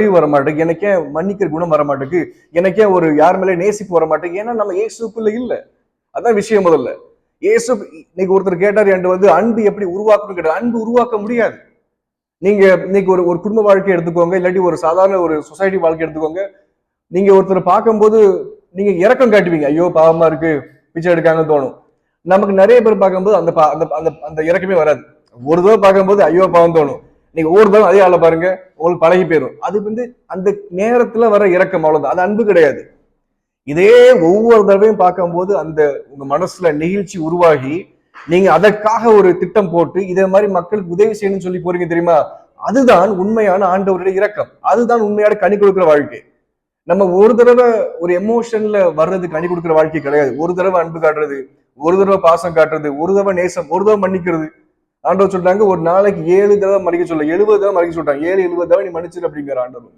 பரிவு வர மாட்டேங்குது, எனக்கே மன்னிக்கிற குணம் வர மாட்டேங்குது, எனக்கே ஒரு யார் மேலே நேசிப்பு வர மாட்டேங்குது? ஏன்னா நம்ம இயேசுக்குள்ள இல்ல. அதான் விஷயம். முதல்ல இயேசு, இன்னைக்கு ஒருத்தர் கேட்டார் என்கிட்ட அன்பு எப்படி உருவாக்கணும் கேட்டார். அன்பு உருவாக்க முடியாது. நீங்க இன்னைக்கு ஒரு ஒரு குடும்ப வாழ்க்கை எடுத்துக்கோங்க, இல்லாட்டி ஒரு சாதாரண ஒரு சொசைட்டி வாழ்க்கை எடுத்துக்கோங்க. நீங்க ஒருத்தர் பார்க்கும்போது நீங்க இரக்கம் காட்டுவீங்க, ஐயோ பாவமா இருக்கு பிச்சை எடுக்காங்கன்னு தோணும். நமக்கு நிறைய பேர் பார்க்கும்போது அந்த அந்த அந்த அந்த இறக்கமே வராது. ஒரு தடவை பார்க்கும்போது ஐயோ பாவம் தோணும். நீங்க ஒரு தடவை அதே ஆளை பாருங்க, உங்களுக்கு பழகி போயிடும். அது அந்த நேரத்துல வர இரக்கம், அவ்வளவுதான். அது அன்பு கிடையாது. இதே ஒவ்வொரு தடவையும் பார்க்கும்போது அந்த உங்க மனசுல நெகிழ்ச்சி உருவாகி நீங்க அதற்காக ஒரு திட்டம் போட்டு இதே மாதிரி மக்களுக்கு உதவி செய்யணும்னு சொல்லி போறீங்க தெரியுமா? அதுதான் உண்மையான ஆண்டவருடைய இரக்கம். அதுதான் உண்மையான கனி கொடுக்கிற வாழ்க்கை. நம்ம ஒரு தடவை ஒரு எமோஷன்ல வர்றது கனி கொடுக்கிற வாழ்க்கை கிடையாது. ஒரு தடவை அன்பு காட்டுறது, ஒரு தடவை பாசம் காட்டுறது, ஒரு தடவை நேசம், ஒரு தடவை மன்னிக்கிறது. ஆண்டவர் சொல்றாங்க ஒரு நாளைக்கு 7 தடவை மன்னிக்க சொல்ல, 70 தடவை மன்னிக்க சொல்றாங்க. 7 70 தடவை நீ மன்னிச்சிரு அப்படிங்கிற ஆண்டவர்.